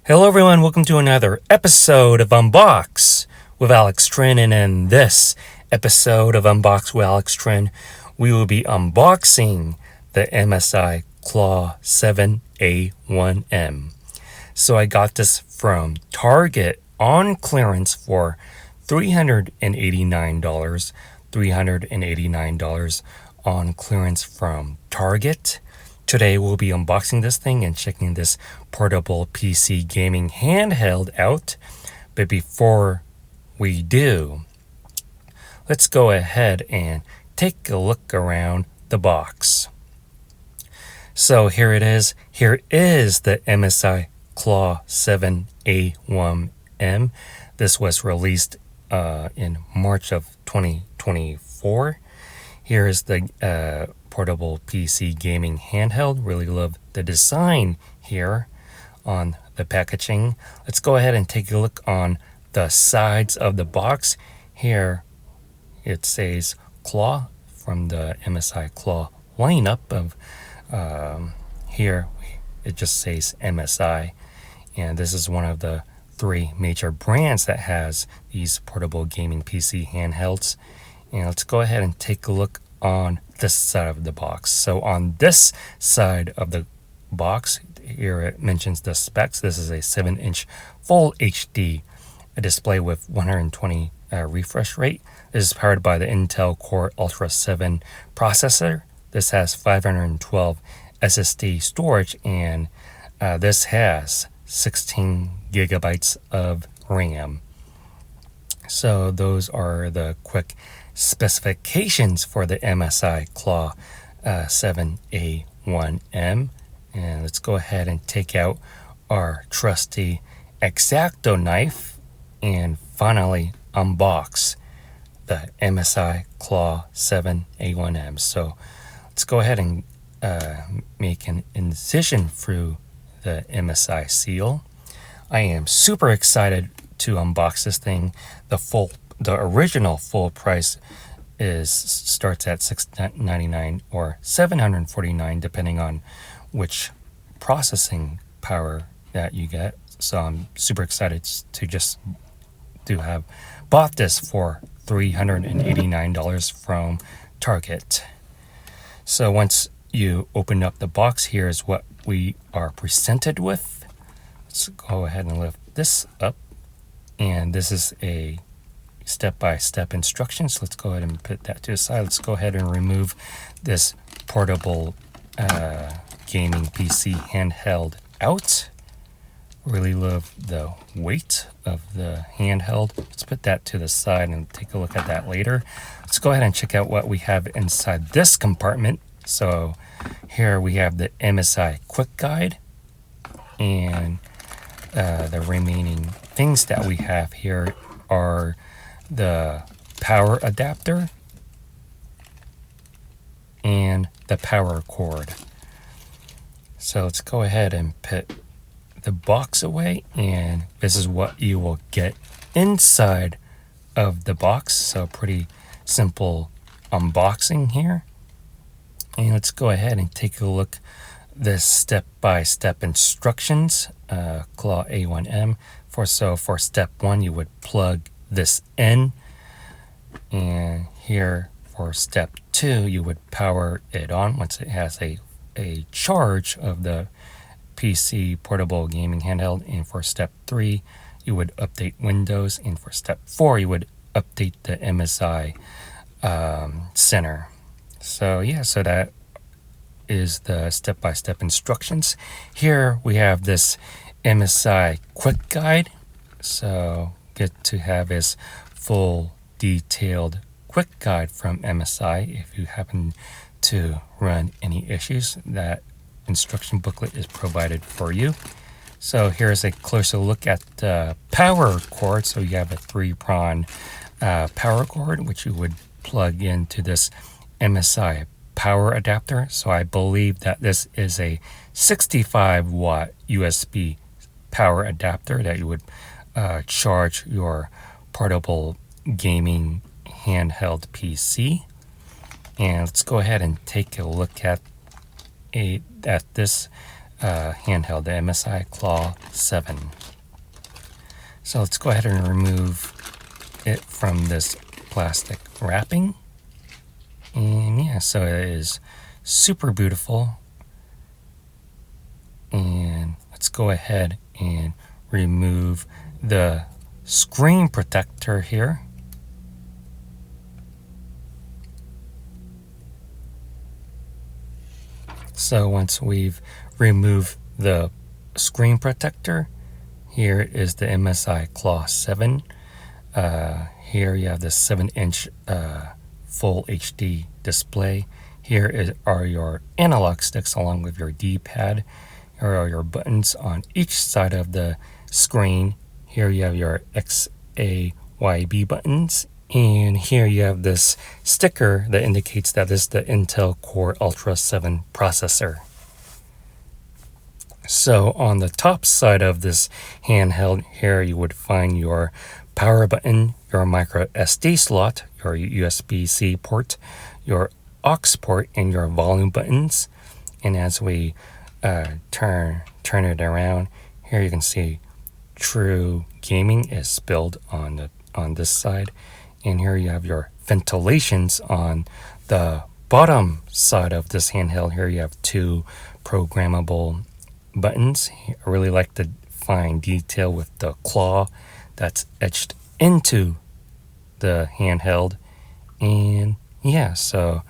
Hello everyone, welcome to another episode of Unbox with Alex Trinh, and in this episode of Unbox with Alex Trinh, we will be unboxing the MSI Claw 7 A1M. So I got this from Target on clearance for $389 on clearance from Target. Today we'll be unboxing this thing and checking this portable PC gaming handheld out. But before we do, let's go ahead and take a look around the box. So here it is. Here is the MSI Claw 7 A1M. This was released in March of 2024. Here is the portable PC gaming handheld. Really love the design here on the packaging. Let's go ahead and take a look on the sides of the box. Here it says Claw from the MSI Claw lineup of here it just says MSI, and this is one of the three major brands that has these portable gaming PC handhelds. And let's go ahead and take a look on this side of the box. So on this side of the box, here it mentions the specs. This is a 7-inch full HD display with 120 refresh rate. This is powered by the Intel Core Ultra 7 processor. This has 512 SSD storage, and this has 16 gigabytes of RAM. So those are the quick specifications for the MSI Claw 7 A1M. And let's go ahead and take out our trusty X-Acto knife and finally unbox the MSI Claw 7 A1M. So let's go ahead and make an incision through the MSI seal. I am super excited to unbox this thing. The original full price starts at $699 or $749 depending on which processing power that you get. So I'm super excited to have bought this for $389 from Target. So once you open up the box, here's what we are presented with. Let's go ahead and lift this up, and this is a step-by-step instructions. Let's go ahead and put that to the side. Let's go ahead and remove this portable gaming PC handheld out. Really love the weight of the handheld. Let's put that to the side and take a look at that later. Let's go ahead and check out what we have inside this compartment. So here we have the MSI Quick Guide, and the remaining things that we have here are the power adapter and the power cord. So let's go ahead and put the box away, and this is what you will get inside of the box. So pretty simple unboxing here. And let's go ahead and take a look this step-by-step instructions. Claw A1M. For step 1, you would plug this in, and here for step 2, you would power it on once it has a charge of the PC portable gaming handheld. And for step 3, you would update Windows, and for step 4, you would update the MSI Center. So that is the step-by-step instructions. Here we have this MSI Quick Guide. So get to have this full detailed quick guide from MSI. If you happen to run any issues, that instruction booklet is provided for you. So here's a closer look at the power cord. So you have a 3-prong power cord, which you would plug into this MSI power adapter. So I believe that this is a 65-watt USB power adapter that you would charge your portable gaming handheld PC. And let's go ahead and take a look at this handheld, the MSI Claw 7. So let's go ahead and remove it from this plastic wrapping. And yeah, so it is super beautiful. And let's go ahead and remove the screen protector here. So once we've removed the screen protector, here is the MSI Claw 7. Here you have the 7-inch full HD display. Here are your analog sticks along with your D-pad. Here are your buttons on each side of the screen. Here you have your X, A, Y, B buttons. And here you have this sticker that indicates that this is the Intel Core Ultra 7 processor. So on the top side of this handheld here, you would find your power button, your micro SD slot, your USB-C port, your aux port, and your volume buttons. And as we turn it around, here you can see True Gaming is spelled on this side. And here you have your ventilations on the bottom side of this handheld. Here you have 2 programmable buttons. I really like the fine detail with the claw that's etched into the handheld. And yeah, so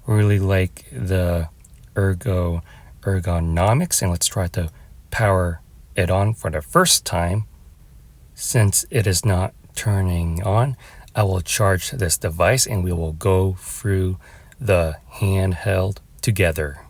really like the ergonomics. And let's try to power it on for the first time. Since it is not turning on, I will charge this device and we will go through the handheld together.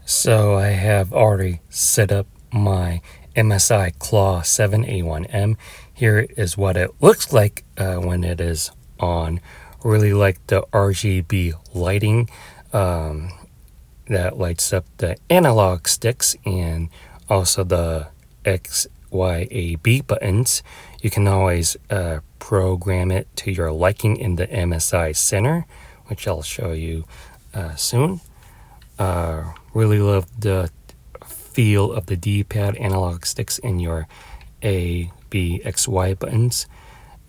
So I have already set up my MSI Claw 7 A1M. Here is what it looks like when it is on. Really like the RGB lighting that lights up the analog sticks and also the X, Y, A, B buttons. You can always program it to your liking in the MSI Center, which I'll show you soon. Really love the feel of the D-pad analog sticks in your A, B, X, Y buttons.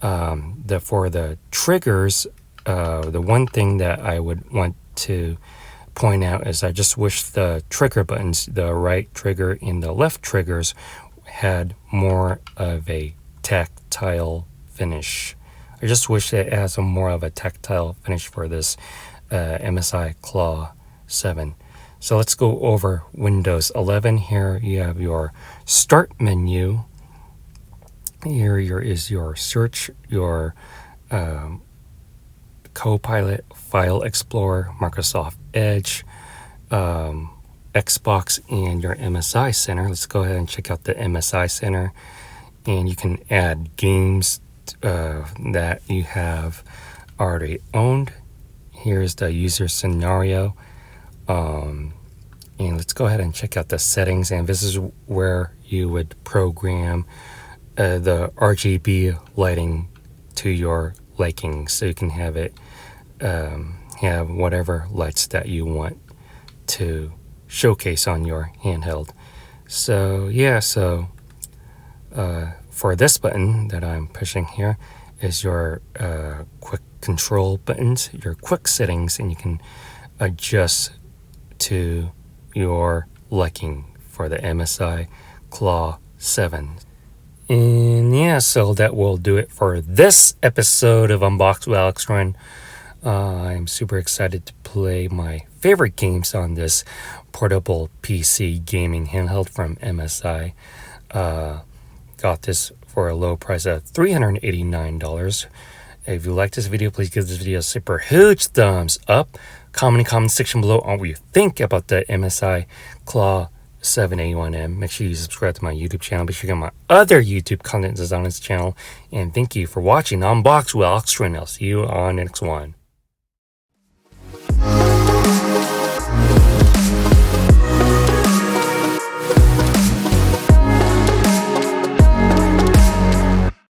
For the triggers, the one thing that I would want to point out is I just wish the trigger buttons, the right trigger and the left triggers, had more of a tactile finish. I just wish it has more of a tactile finish for this MSI Claw 7. So let's go over Windows 11. Here you have your start menu. Here is your search, your Copilot, File Explorer, Microsoft Edge, Xbox, and your MSI Center. Let's go ahead and check out the MSI Center. And you can add games that you have already owned. Here's the user scenario. And let's go ahead and check out the settings. And this is where you would program the RGB lighting to your liking. So you can have it have whatever lights that you want to showcase on your handheld. So yeah, for this button that I'm pushing here is your quick control buttons, your quick settings, and you can adjust to your liking for the MSI Claw 7. And yeah, so that will do it for this episode of Unbox with Alex Trinh. I'm super excited to play my favorite games on this portable PC gaming handheld from MSI. Got this for a low price of $389. If you like this video, please give this video a super huge thumbs up. Comment in the comment section below on what you think about the MSI Claw 7 A1M. Make sure you subscribe to my YouTube channel. Be sure to get my other YouTube content that's on this channel. And thank you for watching Unbox with Alex Trinh. I'll see you on the next one.